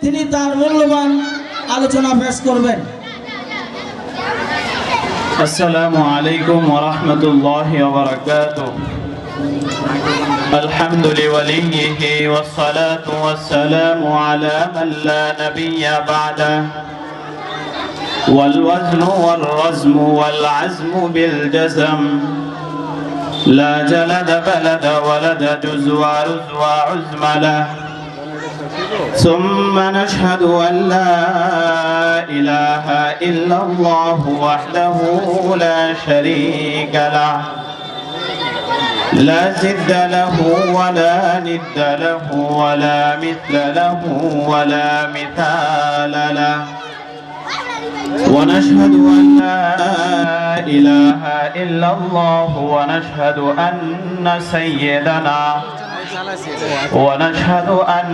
তিনি তার মূল্যবান আলোচনা পেশ করবেন। আসসালামু আলাইকুম ওয়া রাহমাতুল্লাহি ওয়া বারাকাতুহু। الحمد لوليه والصلاة والسلام على من لا نبي بعده والوزن والرزم والعزم بالجزم لا جلد بلد ولد جز ورز وعزم له ثم نشهد أن لا إله إلا الله وحده لا شريك له لا ضد له ولا ند له ولا مثل له ولا مثال له ونشهد أن لا إله إلا الله ونشهد أن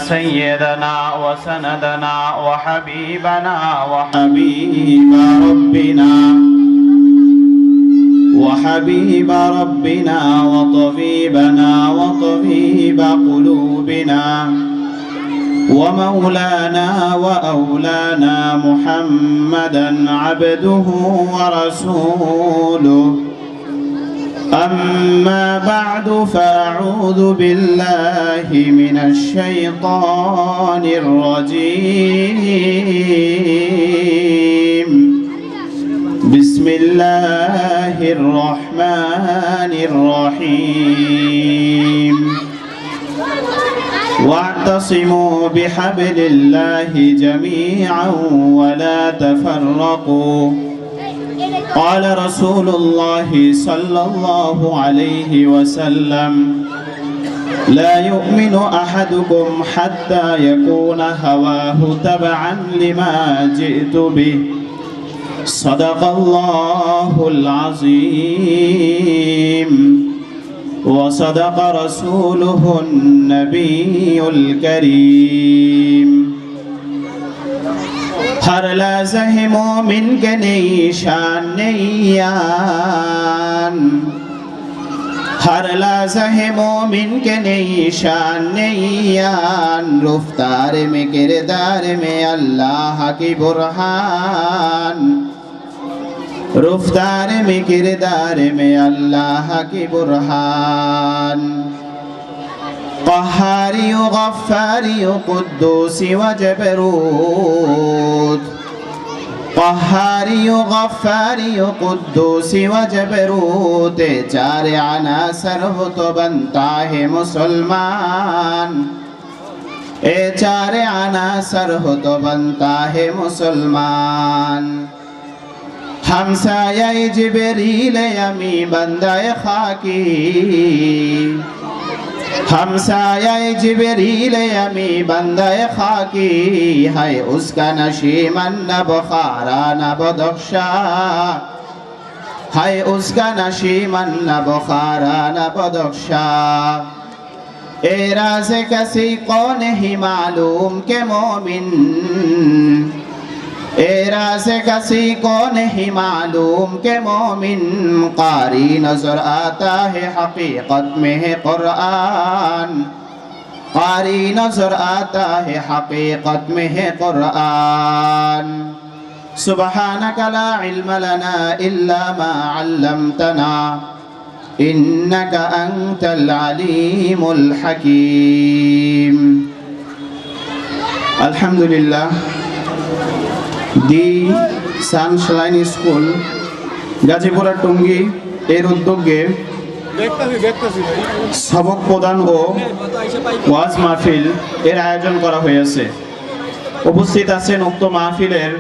سيدنا وسندنا وحبيبنا وحبيب ربنا وطبيبنا وطبيب قلوبنا ومولانا وأولانا محمدا عبده ورسوله أما بعد فأعوذ بالله من الشيطان الرجيم بسم الله الرحمن الرحيم واعتصموا بحبل الله جميعا ولا تفرقوا قال رسول الله صلى الله عليه وسلم لا يؤمن أحدكم حتى يكون هواه تبعا لما جئت به صدق الله العظيم وصدق رسوله النبي الكريم हर लज़्हे मोमिन के निशान नैयान हर लज़्हे मोमिन के निशान नैयान रुफ्तार में किरदार में अल्लाह की बुरहान रुफ्तार में किरदार में अल्लाह की बुरहान قهاري غفاري قدوسي وجبروت قهاري غفاري قدوسي وجبروت चार अनासर हो तो बनता है मुसलमान ए चार अनासर हो तो बनता है मुसलमान हमसाये जिब्रील यमी बंदाए खाकी हमसाये जिब्रील यमी बंदाए खाकी है उसका नशीमन न बुखारा न बदख्शा है उसका नशीमन न बुखारा न बदख्शा ए राज़ कसी को नहीं मालूम के मोमिन ए राज़ कसी को नहीं मालूम के मोमिन कारी नजर आता है हकीकत में है कुरान कारी नजर आता है हकीकत में है कुरान सुब्हानक ला इल्म लना इल्ला मा अल्लमतना इन्नक अंतल अलीमुल हकीम। अल्हम्दुलिल्लाह দি সানশাইন স্কুল গাজীপুর টঙ্গী এর উদ্যোগে সবক প্রদান ও ওয়াজ মাহফিল এর আয়োজন করা হয়েছে। উপস্থিত আছেন উক্ত মাহফিলের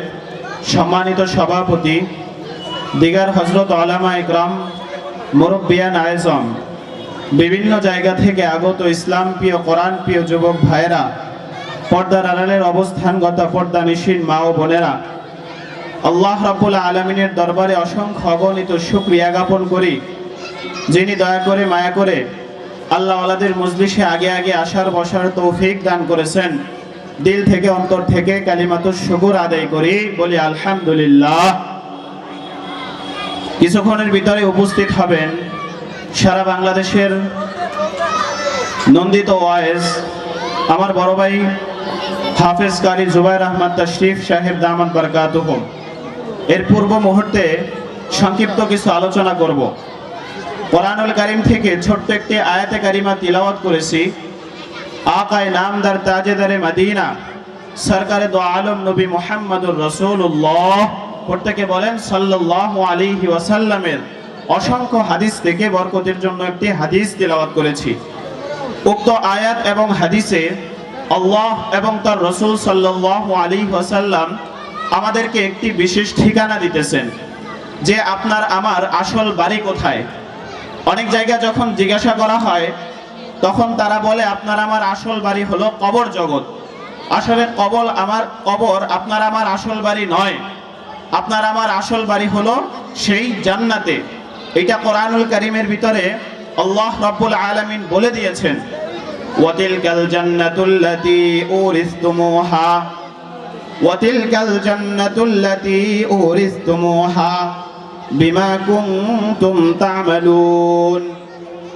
সম্মানিত সভাপতি দিগার হযরত উলামা ইকরাম মুরব্বিয়ান আযম বিভিন্ন জায়গা থেকে আগত ইসলাম প্রিয় কোরআন প্রিয় যুবক ভাইয়েরা পর্দার আড়ালের অবস্থানগত পর্দানিশীন মা ও বোনেরা আল্লাহ রাব্বুল আলামিনের দরবারে অসংখ্য অগণিত শুকরিয়া জ্ঞাপন করি যিনি দয়া করে মায়া করে আল্লাহ ওয়ালাদের মজলিসে আগে আগে আসার বসার তৌফিক দান করেছেন। দিল থেকে অন্তর থেকে কালিমাতুশ শুকর আদায় করি বলি আলহামদুলিল্লাহ। কিছুক্ষণের ভিতরে উপস্থিত হবেন সারা বাংলাদেশের নন্দিত ওয়াইজ আমার বড় ভাই হাফেজ কারি জুবাইর আহমদ তশরিফ সাহেব দামাত বরকাতুহুম। এর পূর্ব মুহূর্তে সংক্ষিপ্ত কিছু আলোচনা করব। কোরআনুল কারীম থেকে ছোট্ট একটি আয়াতে কারিমা তিলাওয়াত করেছি। আকায়ে নামদার তাজেদারে মদিনা সরকারে দো আলম নবী মুহাম্মদুর রাসূলুল্লাহ প্রত্যেকে বলেন সাল্লাল্লাহু আলাইহি ওয়াসাল্লামের অসংখ্য হাদিস থেকে বরকতের জন্য একটি হাদিস তিলাওয়াত করেছি। উক্ত আয়াত এবং হাদিসে আল্লাহ এবং তার রাসূল সাল্লাল্লাহু আলাইহি ওয়াসাল্লাম আমাদেরকে একটি বিশেষ ঠিকানা দিতেছেন যে আপনার আমার আসল বাড়ি কোথায়। অনেক জায়গায় যখন জিজ্ঞাসা করা হয় তখন তারা বলে আপনার আমার আসল বাড়ি হলো কবর জগৎ। আসলে কবর আপনার আমার আসল বাড়ি নয়। আপনার আমার আসল বাড়ি হলো সেই জান্নাতে। এটা কোরআনুল কারীমের ভিতরে আল্লাহ রাব্বুল আলামিন বলে দিয়েছেন, ওয়াতিলকাল জান্নাতুল্লাতী উরিসতুমুহা ওয়াতিলকাল জান্নাতুল্লাতী উরিসতুমুহা বিমা কুনতুম তা'মালুন।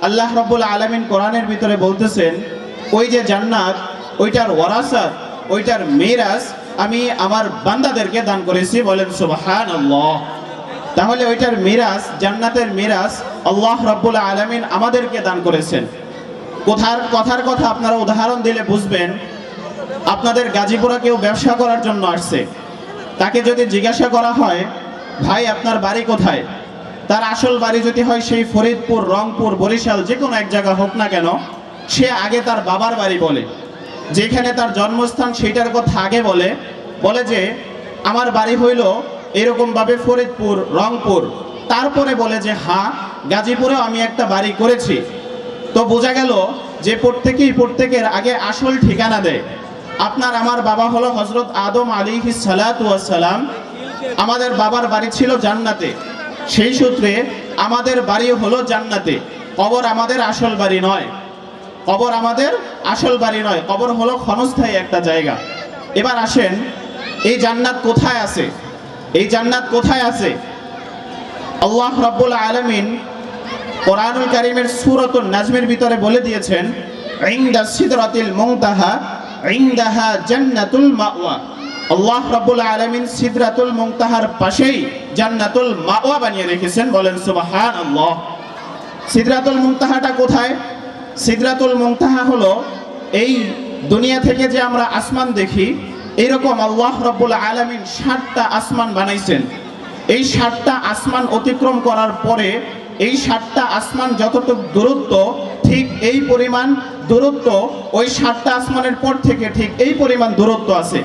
আল্লাহ রাব্বুল আলামিন কোরআনের ভিতরে বলতেছেন ওই যে জান্নাত, ওইটার ওয়ারাসাত, ওইটার মিরাস আমি আমার বান্দাদেরকে দান করেছি। বলেন সুবহানাল্লাহ। তাহলে ওইটার মিরাস, জান্নাতের মিরাস আল্লাহ রাব্বুল আলামিন আমাদেরকে দান করেছেন। কথার কথা আপনারা উদাহরণ দিলে বুঝবেন। আপনাদের গাজীপুরে কেউ ব্যবসা করার জন্য আসছে, তাকে যদি জিজ্ঞাসা করা হয় ভাই আপনার বাড়ি কোথায়, তার আসল বাড়ি যদি হয় সেই ফরিদপুর, রংপুর, বরিশাল যে কোনো এক জায়গা হোক না কেন, সে আগে তার বাবার বাড়ি বলে, যেখানে তার জন্মস্থান সেইটার কথা আগে বলে যে আমার বাড়ি হইল এরকমভাবে ফরিদপুর, রংপুর। তারপরে বলে যে হ্যাঁ গাজীপুরেও আমি একটা বাড়ি করেছি। তো বোঝা গেল যে প্রত্যেকের আগে আসল ঠিকানা দেয়। আপনার আমার বাবা হলো হযরত আদম আলাইহিস সালাতু ওয়াস সালাম। আমাদের বাবার বাড়ি ছিল জান্নাতে, সেই সূত্রে আমাদের বাড়ি হলো জান্নাতে। কবর আমাদের আসল বাড়ি নয়। কবর আমাদের আসল বাড়ি নয়। কবর হলো ক্ষণস্থায়ী একটা জায়গা। এবার আসেন, এই জান্নাত কোথায় আছে? এই জান্নাত কোথায় আছে? আল্লাহ রাব্বুল আলামিন কোরআনুল কারীমের সূরাতুন নাজমের ভিতরে বলে দিয়েছেন, ইনদা সিদরাতিল মুনতাহা ইনদাহা জান্নাতুল মাওয়া। আল্লাহ রাব্বুল আলামিন সিদরাতুল মুনতাহার পাশেই জান্নাতুল মাওয়া বানিয়ে রেখেছেন। বলেন সুবহানাল্লাহ। সিদরাতুল মুনতাহাটা কোথায়? সিদরাতুল মুনতাহা হলো এই দুনিয়া থেকে যে আমরা আসমান দেখি, এরকম আল্লাহ রাব্বুল আলামিন ৭টা আসমান বানাইছেন। এই ৭টা আসমান অতিক্রম করার পরে এই ৭টা আসমান যতটুকু দূরত্ব, ঠিক এই পরিমাণ দূরত্ব ওই ৭টা আসমানের পর থেকে ঠিক এই পরিমাণ দূরত্ব আছে।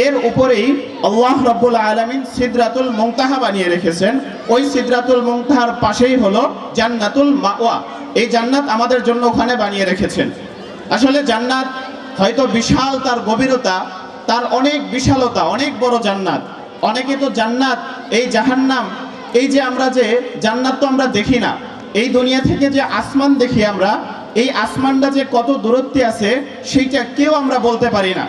এর উপরেই আল্লাহ রাব্বুল আলামিন সিদরাতুল মুনতাহা বানিয়ে রেখেছেন। ওই সিদরাতুল মুনতাহার পাশেই হলো জান্নাতুল মাওয়া। এই জান্নাত আমাদের জন্য ওখানে বানিয়ে রেখেছেন। আসলে জান্নাত হয়তো বিশাল, তার গভীরতা, তার অনেক বিশালতা, অনেক বড় জান্নাত। অনেকে তো জান্নাত, এই জাহান্নাম, এই যে আমরা যে জান্নাত তো আমরা দেখি না। এই দুনিয়া থেকে যে আসমান দেখি আমরা, এই আসমানটা যে কত দূরত্বে আছে সেইটা কেউ আমরা বলতে পারি না।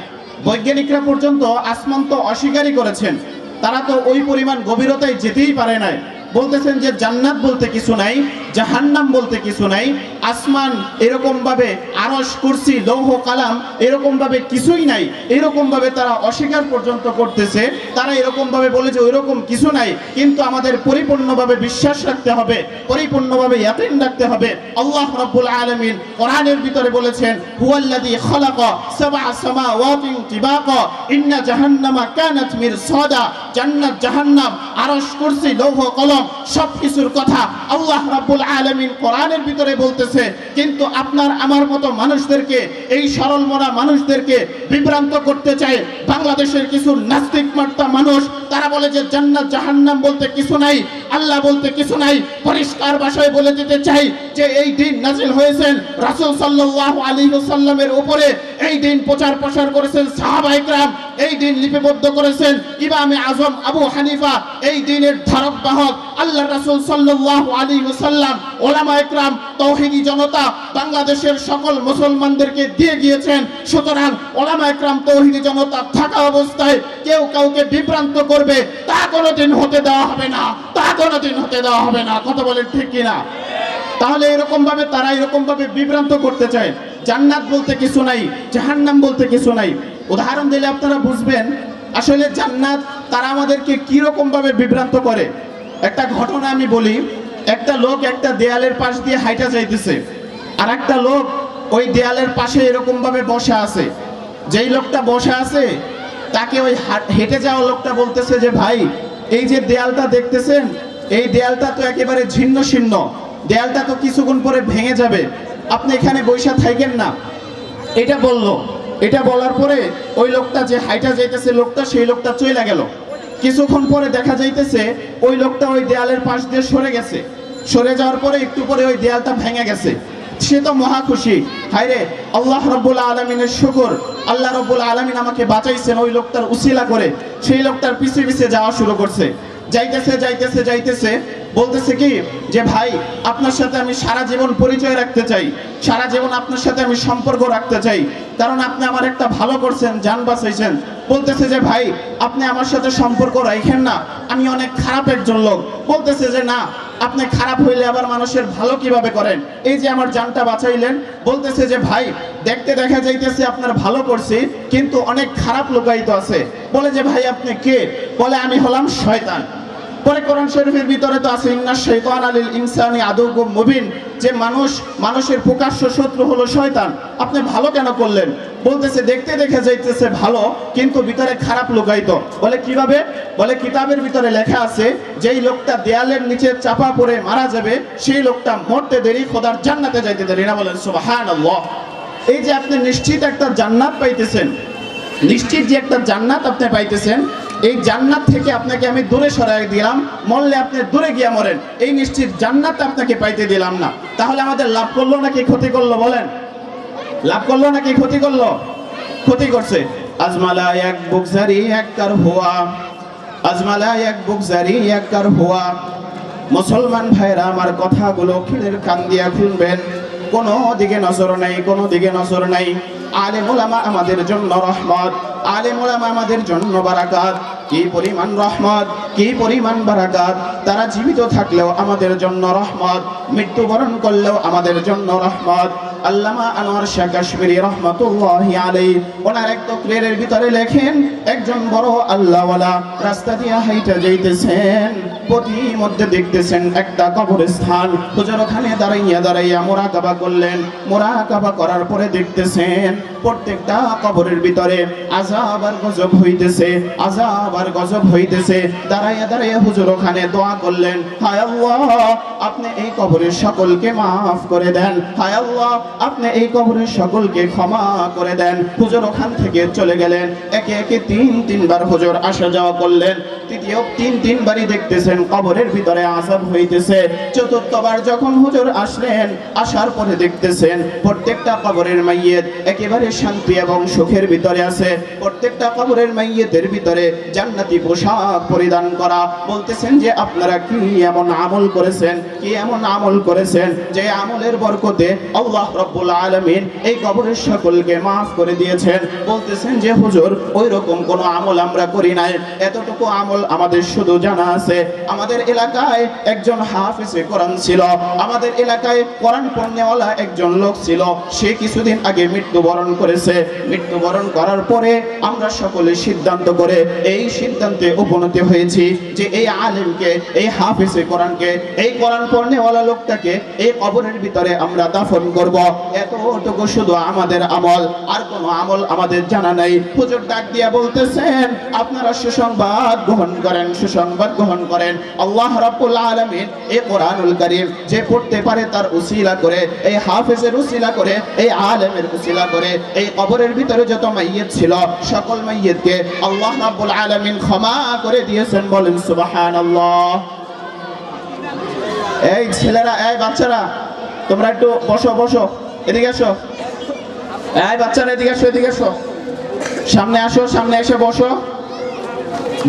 বৈজ্ঞানিকরা পর্যন্ত আসমান তো অস্বীকারই করেছেন। তারা তো ওই পরিমাণ গভীরতায় যেতেই পারে না। বলতেছেন যে জান্নাত বলতে কিছু নাই, জাহান্নাম বলতে কিছু নাই। আসমান এরকম ভাবে, আরশ, কুরসি, লৌহ কালাম এরকম ভাবে কিছুই নাই, এরকম ভাবে তারা অস্বীকার পর্যন্ত করতেছে। তারা এরকম ভাবে বলে যে ওইরকম কিছু নাই। কিন্তু আমাদের পরিপূর্ণভাবে বিশ্বাস রাখতে হবে, পরিপূর্ণভাবে ইয়াকিন রাখতে হবে। আল্লাহ রাব্বুল আলামিন কোরআনের ভিতরে বলেছেন, হুয়াল্লাযী খালাকা সাবআ সামাওয়াতিন তিবাকা ইন্না জাহান্নামা কানাত মিরসাদা। জান্নাত, জাহান্নাম, আরশ, কুরসি, লৌহ কলম সবকিছুর কথা আল্লাহ রাব্বুল আলামিন কোরআনের ভিতরে বলতেছে। কিন্তু আপনার আমার মতো মানুষদেরকে, এই সরল মনা মানুষদেরকে বিভ্রান্ত করতে চায় বাংলাদেশের কিছু নাস্তিক মার্কা মানুষ। তারা বলে যে জান্নাত জাহান্নাম বলতে কিছু নাই, আল্লাহ বলতে কিছু নাই। পরিষ্কার ভাষায় বলে দিতে চাই যে এই দিন নাজিল হয়েছেন রাসূল সাল্লাল্লাহু আলাইহি ওয়াসাল্লামের উপরে। এই দিন প্রচার প্রসার করেছেন সাহাবায়ে কেরাম, এই দিন লিপিবদ্ধ করেছেন ইমামে আজম আবু হানিফা। এই দিনের ধারক বাহক আল্লাহ রাসূল সাল্লাল্লাহু আলাইহি ওয়াসাল্লাম। ওলামায়ে কেরাম, তাওহীদি জনতা বাংলাদেশের সকল মুসলমানদেরকে দিয়ে গিয়েছেন। সুতরাং ওলামায়ে কেরাম, তাওহীদি জনতা থাকা অবস্থায় কেউ কাউকে বিভ্রান্ত করবে, তা কোনোদিন হতে দেওয়া হবে না, তা কোনোদিন হতে দেওয়া হবে না। কথা বলেন ঠিক কিনা? তাহলে এরকম ভাবে তারা এরকম ভাবে বিভ্রান্ত করতে চায়। জান্নাত বলতে কিছু নাই, জাহান্নাম বলতে কিছু নাই। উদাহরণ দিলে আপনারা বুঝবেন আসলে জান্নাত তারা আমাদেরকে কি রকম ভাবে বিভ্রান্ত করে। একটা ঘটনা আমি বলি। একটা লোক একটা দেয়ালের পাশ দিয়ে হাইটা যাইতেছে, আর একটা লোক ওই দেয়ালের পাশে এরকম ভাবে বসা আছে। যেই লোকটা বসা আছে তাকে ওই হেঁটে যাওয়া লোকটা বলতেছে যে ভাই, এই যে দেয়ালটা দেখতেছেন, এই দেয়ালটা তো একেবারে ছিন্ন ছিন্ন, দেয়ালটা তো কিছুক্ষণ পরে ভেঙে যাবে, আপনি এখানে বৈশা থাকেন না। এটা বললো। এটা বলার পরে ওই লোকটা যে হাইটা যাইতেছে লোকটা, সেই লোকটা চলে গেল। কিছুক্ষণ পরে দেখা যাইতেছে ওই লোকটা ওই দেয়ালের পাশ দিয়ে সরে গেছে। সরে যাওয়ার পরে একটু পরে ওই দেয়ালটা ভেঙে গেছে। সে তো মহা খুশি, হায়রে আল্লাহ রাব্বুল আলামিনের শুকর, আল্লাহ রাব্বুল আলামিন আমাকে বাঁচাইছেন ওই লোকটার উসিলা করে। সেই লোকটার পিছে পিছে যাওয়া শুরু করছে। যাইতেছে যাইতেছে যাইতেছে বলতেছে কি যে ভাই, আপনার সাথে আমি সারা জীবন পরিচয় রাখতে চাই, সারা জীবন আপনার সাথে আমি সম্পর্ক রাখতে চাই, কারণ আপনি আমার একটা ভালো করছেন, জান বাঁচাইছেন। বলতেছে যে ভাই, আপনি আমার সাথে সম্পর্ক রাখেন না, আমি অনেক খারাপ একজন লোক। বলতেছে যে না, আপনি খারাপ হইলে আবার মানুষের ভালো কিভাবে করেন, এই যে আমার জানটা বাঁচাইলেন। বলতেছে যে ভাই, দেখতে দেখা যাইতেছে আপনার ভালো করছি, কিন্তু অনেক খারাপ লোকায়িত আছে। বলে যে ভাই আপনি কে? বলে আমি হলাম শয়তান। পরে কোরআন শরীফের ভিতরে তো আছে ইন্নাশ শাইতানা লিল ইনসানি আদুউম মুবিন, যে মানুষের প্রকাশ্য শত্রু হলো শয়তান। আপনি ভালো কেন করলেন? বলতেছে দেখতে দেখা যাইতেছে ভালো, কিন্তু ভিতরে খারাপ লুকায়িত। বলে কিভাবে? বলে কিতাবের ভিতরে লেখা আছে যেই লোকটা দেয়ালের নিচে চাপা পড়ে মারা যাবে, সেই লোকটা মরতে দেরি, খোদার জান্নাতে যাইতে দেরি না। বলেন সুবহানাল্লাহ। এই যে আপনি নিশ্চিত একটা জান্নাত পাইতেছেন, নিশ্চিত যে একটা জান্নাত আপনি পাইতেছেন, এই জান্নাত থেকে আপনাকে আমি দূরে সরাই দিলাম, মরলে আপনি দূরে গিয়া মরেন, এই নিশ্চিত জান্নাত আপনাকে পাইতে দিলাম না। তাহলে আমাদের লাভ করলো নাকি ক্ষতি করলো? বলেন, লাভ করলো নাকি ক্ষতি করলো? ক্ষতি করছে। আজমালা এক বুকজারি এক কার হুয়া, আজমালা এক বুকজারি এক কার হুয়া। মুসলমান ভাইরা আমার কথাগুলো খিলের কান দিয়া শুনবেন। কোনো দিকে নজর নাই, কোনো দিকে নজর নাই। আলেম ওলামা আমাদের জন্য রহমত, আলেম ওলামা আমাদের জন্য বারাকাত। কি পরিমাণ রহমত, কি পরিমাণ বারাকাত! তারা জীবিত থাকলেও আমাদের জন্য রহমত, মৃত্যুবরণ করলেও আমাদের জন্য রহমত। আল্লামা আনোয়ার শাহ কাশ্মীরি রহমাতুল্লাহি আলাইহি ওনার এক তকরীরের ভিতরে লেখেন, একজন বড় আল্লাহওয়ালা রাস্তা দিয়ে হাইটা যাইতেছেন, প্রতি মধ্যে দেখতেছেন একটা কবরস্থান। হুজুর ওখানে দাঁড়াইয়া মুরাকাবা করলেন। মুরাকাবা করার পরে দেখতেছেন প্রত্যেকটা কবরের ভিতরে আযাব আর গজব হইতেছে, আযাব আর গজব হইতেছে। দাঁড়াইয়া হুজুর ওখানে দোয়া করলেন, হায় আল্লাহ, আপনি এই কবরের সকলকে মাফ করে দেন, হায় আল্লাহ, আপনি এই কবরের সকলকে ক্ষমা করে দেন। হুজুর ওখান থেকে চলে গেলেন। একে একে তিনবার হুজুর আসা যাওয়া করলেন। তৃতীয় তিনবারই দেখতেছেন কবরের ভিতরে আযাব হইতেছে। চতুর্থবার যখন হুজুর আসলেন, আসার পরে দেখতেছেন প্রত্যেকটা কবরের মাইয়িত একেবারে শান্তি এবং সুখের ভিতরে আছে। প্রত্যেকটা কবরের মাইয়িতের ভিতরে জান্নাতি পোশাক পরিধান করা। বলতেছেন যে আপনারা কি এমন আমল করেছেন, কি এমন আমল করেছেন যে আমলের বরকতে আল্লাহ রাব্বুল আলামিন এই কবরের সকলকে মাফ করে দিয়েছেন। বলতেছেন যে হুজুর, ওই রকম কোনো আমল আমরা করি নাই, এতটুকু আমল আমাদের শুধু জানা আছে। আমাদের এলাকায় একজন হাফেজে কোরআন ছিল, আমাদের এলাকায় কোরআন পড়নেওয়ালা একজন লোক ছিল, সে কিছুদিন আগে মৃত্যুবরণ করেছে। মৃত্যুবরণ করার পরে আমরা সকলে সিদ্ধান্ত করে এই সিদ্ধান্তে উপনীত হয়েছি যে এই আলেমকে, এই হাফেজে কোরআনকে, এই কোরআন পড়নেওয়ালা লোকটাকে এই কবরের ভিতরে আমরা দাফন করব। এতটুকু শুধু আমাদের আমল, আর কোনো আমল আমাদের জানা নাই। হুজুর ডাক দিয়া বলতেছেন, আপনারা সুসংবাদ গ্রহণ করেন, সুসংবাদ গ্রহণ করেন। আল্লাহ রাব্বুল আলামিন এই কোরআনুল কারীম যে পড়তে পারে তার উসিলা করে, এই হাফেজের উসিলা করে, এই আলেমের উসিলা করে, এই কবরের ভিতরে যত মাইয়িত ছিল সকল মাইয়িতকে আল্লাহ রাব্বুল আলামিন ক্ষমা করে দিয়েছেন। বলেন সুবহানাল্লাহ। এই ছেলেরা, এই বাচ্চারা, তোমরা একটু বসো, এদিকে আসো। এই বাচ্চারা এদিকে আসো, এদিকে আসো, সামনে আসো, সামনে এসে বসো,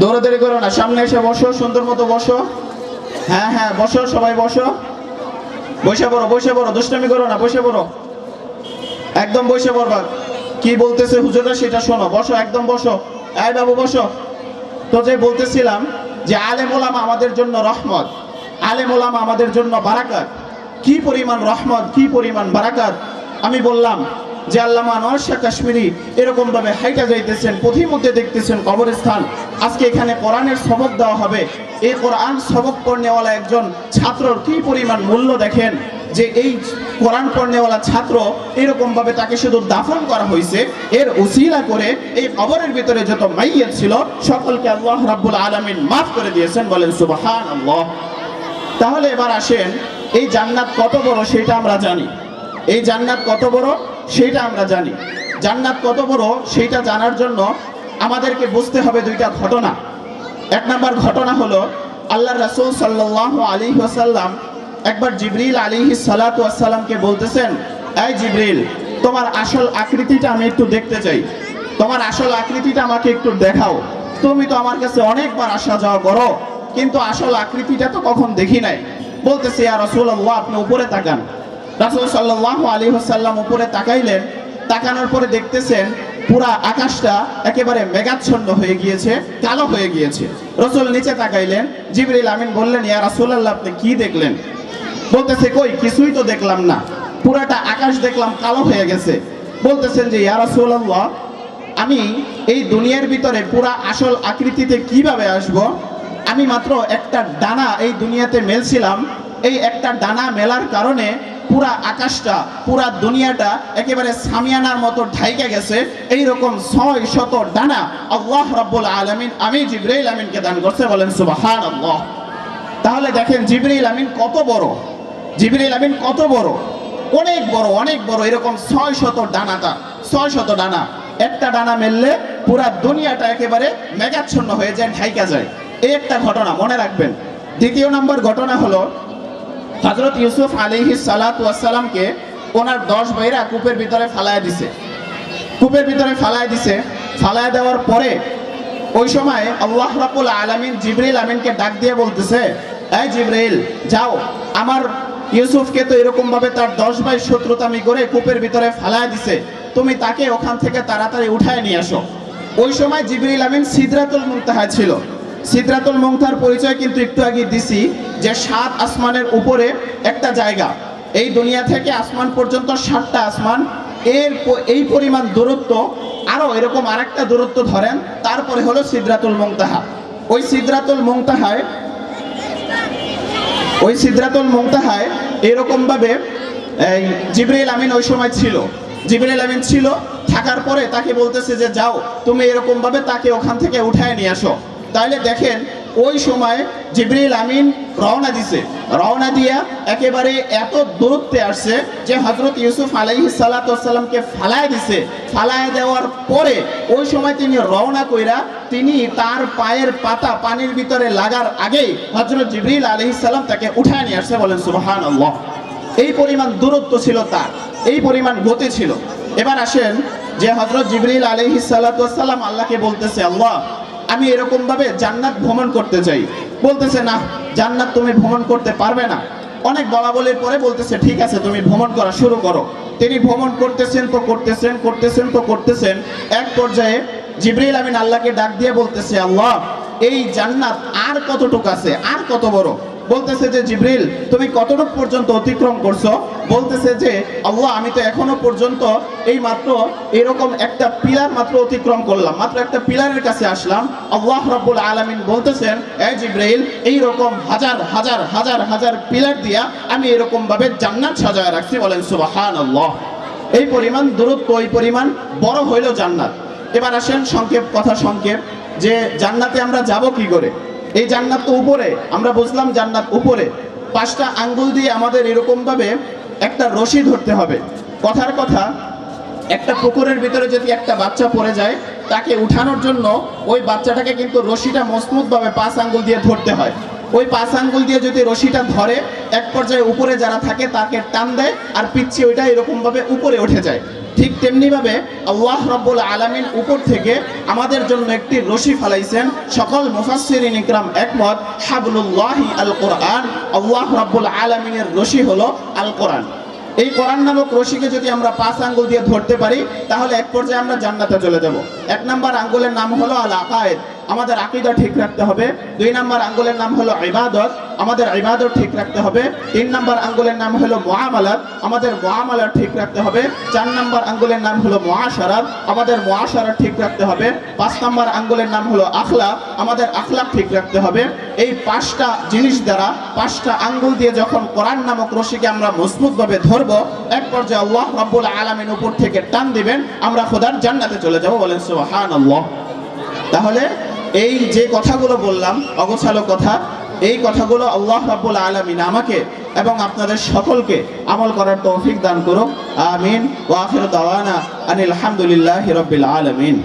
দৌড়াদৌড়ি করো না, সামনে এসে বসো, সুন্দর মতো বসো। হ্যাঁ বসো, সবাই বসো, বসে পড়ো, দুষ্টামি করো না, বসে পড়ো, একদম বসে পড়বা। কি বলতেছে হুজুররা সেটা শোনো, বসো, একদম বসো। এই বাবু বসো। তো যে বলতেছিলাম যে আলেম ওলামা আমাদের জন্য রহমত, আলেম ওলামা আমাদের জন্য বারাকাত। কি পরিমাণ রহমত, কি পরিমাণ বারাকাত! আমি বললাম যে আল্লামা আনোয়ার শাহ কাশ্মীরি এরকম ভাবে হাইটা যাইতেছেন, পথিমধ্যে দেখতেছেন কবরস্থান, আজকে এখানে কোরআনের সবক দেওয়া হবে। এই কোরআন সবক পড়নেওয়ালা একজন ছাত্রর কি পরিমাণ মূল্য দেখেন, যে এই কোরআন পড়নেওয়ালা ছাত্র এরকম ভাবে তাকে শুধু দাফন করা হয়েছে, এর উসিলা করে এই কবরের ভিতরে যত মাইয়্যিত ছিল সকলকে আল্লাহ রাব্বুল আলামিন মাফ করে দিয়েছেন, বলেন সুবহানাল্লাহ। তাহলে এবার আসেন, এই জান্নাত কত বড় সেটা আমরা জানি। এই জান্নাত কত বড় সেটা আমরা জানি। জান্নাত কত বড় সেটা জানার জন্য আমাদেরকে বুঝতে হবে দুইটা ঘটনা। এক নম্বর ঘটনা হলো, আল্লাহর রাসূল সাল্লাল্লাহু আলাইহি ওয়াসাল্লাম একবার জিবরিল আলাইহিস সালাতু ওয়াস সালামকে বলতেছেন, এই জিবরিল, তোমার আসল আকৃতিটা আমি একটু দেখতে চাই, তোমার আসল আকৃতিটা আমাকে একটু দেখাও। তুমি তো আমার কাছে অনেকবার আসা যাওয়া করো, কিন্তু আসল আকৃতিটা তো কখন দেখি নাই। বলতেছে, ইয়া রাসূলুল্লাহ, আপনি উপরে তাকান। রাসূল সাল্লাল্লাহু আলাইহি ওয়াসাল্লাম উপরে তাকাইলেন, তাকানোর পরে দেখতেছেন পুরা আকাশটা একেবারে মেঘাচ্ছন্ন হয়ে গিয়েছে, কালো হয়ে গিয়েছে। রাসূল নিচে তাকাইলেন, জিবরিল আমিন বললেন, ইয়া রাসূলুল্লাহ, আপনি কি দেখলেন? বলতেছে, কই কিছুই তো দেখলাম না, পুরাটা আকাশ দেখলাম কালো হয়ে গেছে। বলতেছেন যে, ইয়া রাসূলুল্লাহ, আমি এই দুনিয়ার ভিতরে পুরা আসল আকৃতিতে কিভাবে আসব? আমি মাত্র একটা ডানা এই দুনিয়াতে মেলছিলাম, এই একটা ডানা মেলার কারণে পুরা আকাশটা, পুরা দুনিয়াটা একেবারে সামিয়ানার মতো ঢাইকে গেছে। এইরকম 600 ডানা আল্লাহ রাব্বুল আলামিন আমি জিবরাইল আমিনকে দান করছে, বলেন সুবহানাল্লাহ। তাহলে দেখেন জিবরাইল আমিন কত বড়, জিবরাইল আমিন কত বড়, অনেক বড়, অনেক বড়। এরকম 600 ডানাটা, 600 ডানা, একটা ডানা মেললে পুরা দুনিয়াটা একেবারে মেঘাচ্ছন্ন হয়ে যায়, ঢাইকা যায়। এই একটা ঘটনা মনে রাখবেন। দ্বিতীয় নম্বর ঘটনা হলো, হযরত ইউসুফ আলাইহিস সালাতু ওয়াস সালামকে ওনার 10 ভাইরা কূপের ভিতরে ফালায় দিছে। কূপের ভিতরে ফালায় দিছে, ফালায় দেওয়ার পরে ওই সময় আল্লাহ রাব্বুল আলামিন জিবরিল আমিনকে ডাক দিয়ে বলতেছে, এই জিবরিল, যাও, আমার ইউসুফকে তো এরকম ভাবে তার 10 ভাই শত্রুতামি করে কূপের ভিতরে ফালায় দিছে, তুমি তাকে ওখান থেকে তাড়াতাড়ি উঠায় নিয়ে আসো। ওই সময় জিবরিল আমিন সিদরাতুল মুনতাহা ছিল। সিদরাতুল মুনতাহার পরিচয় কিন্তু একটু আগে দিছি, যে 7 আসমানের উপরে একটা জায়গা। এই দুনিয়া থেকে আসমান পর্যন্ত 7টা আসমান, এই পরিমাণ দূরত্ব, আরো এরকম আরেকটা দূরত্ব ধরেন, তারপরে হলো সিদরাতুল মুনতাহা। ওই সিদরাতুল মুনতাহায় এরকম ভাবে এই জিবরাইল আমিন ওই সময় ছিল। জিবরাইল আমিন ছিল, থাকার পরে তাকে বলতেছে যে, যাও, তুমি এরকম ভাবে তাকে ওখান থেকে উঠায় নিয়ে আসো। তাহলে দেখেন, ওই সময় জিবরিল আমিন রওনা দিছে, রওনা দিয়া একেবারে এত দূরত্বে আসছে যে হযরত ইউসুফ আলাইহিস সালাতু ওয়াস সালামকে ফালায় দিছে। ফালায় দেওয়ার পরে ওই সময় তিনি রওনা কইরা তিনি তার পায়ের পাতা পানির ভিতরে লাগার আগেই হযরত জিবরিল আলাইহিস সালাম তাকে উঠায় নিয়ে আসছে, বলেন সুবহানাল্লাহ। এই পরিমাণ দূরত্ব ছিল তার, এই পরিমাণ গতি ছিল। এবার আসেন যে হযরত জিবরিল আলাইহিস সালাতু ওয়াস সালাম আল্লাহকে বলতেছে, আল্লাহ, আমি এরকম ভাবে জান্নাত ভ্রমণ করতে চাই। বলতেছে, না, জান্নাত তুমি ভ্রমণ করতে পারবে না। অনেক বলাবলির পরে বলতেছে, ঠিক আছে, তুমি ভ্রমণ করা শুরু করো। তিনি ভ্রমণ করতেছেন তো করতেছেন। এক পর্যায়ে জিবরিল আমিন আল্লাহকে ডাক দিয়ে বলতেছে, আল্লাহ, এই জান্নাত আর কতটুকু আছে, আর কত বড়? বলতেছে যে, জিবরিল, তুমি কতটুকু পর্যন্ত অতিক্রম করছো? বলতেছে যে, আল্লাহ, আমি তো এখনো পর্যন্ত এই মাত্র এরকম একটা পিলার মাত্র অতিক্রম করলাম, মাত্র একটা পিলারের কাছে আসলাম। আল্লাহ রাব্বুল আলামিন বলতেছেন, এই জিবরিল, এইরকম হাজার হাজার হাজার হাজার পিলার দিয়া আমি এরকম ভাবে জান্নাত সাজায় রাখছি, বলেন সুবহানাল্লাহ। এই পরিমাণ দূরত্ব, এই পরিমাণ বড় হইল জান্নাত। এবার আসেন সংক্ষেপ, যে জান্নাতে আমরা যাব কি করে? এই জান্নাত তো উপরে, আমরা বুঝলাম জান্নাত উপরে। 5টা আঙ্গুল দিয়ে আমাদের এরকম ভাবে একটা রশি ধরতে হবে। কথার কথা, একটা পুকুরের ভিতরে যদি একটা বাচ্চা পড়ে যায়, তাকে উঠানোর জন্য ওই বাচ্চাটাকে কিন্তু রশিটা মজবুত ভাবে 5 আঙ্গুল দিয়ে ধরতে হয়। ওই 5 আঙ্গুল দিয়ে যদি রশিটা ধরে, এক পর্যায়ে উপরে যারা থাকে তাকে টান দেয়, আর পিচ্ছে ওইটা এরকম ভাবে উপরে উঠে যায়। ঠিক তেমনি ভাবে আল্লাহ রাব্বুল আলামিন উপর থেকে আমাদের জন্য একটি রশি ফেলাইছেন। সকল মুফাসসিরিন ইকরাম একমত, হাবলুল্লাহি আল কোরআন। আল্লাহ রাব্বুল আলামিনের রশি হলো আল কোরআন। এই কোরআন নামক রশিকে যদি আমরা 5 আঙ্গুল দিয়ে ধরতে পারি, তাহলে এক পর্যায়ে আমরা জান্নাতে চলে যাব। 1 নম্বর আঙ্গুলের নাম হলো আল আকায়েদ। আমাদের আকীদা ঠিক রাখতে হবে। 2 নম্বর আঙ্গুলের নাম হলো ইবাদত, আমাদের ইবাদত ঠিক রাখতে হবে। 3 নম্বর আঙ্গুলের নাম হলো মুআমালাত, আমাদের মুআমালাত ঠিক রাখতে হবে। 4 নম্বর আঙ্গুলের নাম হলো মুআশারাত, আমাদের মুআশারাত ঠিক রাখতে হবে। 5 নম্বর আঙ্গুলের নাম হলো আখলাক, আমাদের আখলাক ঠিক রাখতে হবে। এই 5টা জিনিস দ্বারা 5টা আঙ্গুল দিয়ে যখন কোরআন নামক রশিকে আমরা মজবুতভাবে ধরবো, এক পর্যায়ে আল্লাহ রাব্বুল আলামিন উপর থেকে টান দিবেন, আমরা খোদার জান্নাতে চলে যাব। বলেন সুবহানাল্লাহ। তাহলে এই যে কথাগুলো বললাম অগোছালো কথা, এই কথাগুলো আল্লাহ রাব্বুল আলামিন আমাকে এবং আপনাদের সকলকে আমল করার তৌফিক দান করুন। আমিন। ওয়া আখিরু দাওয়ানা আনিল হামদুলিল্লাহি রাব্বিল আলামিন।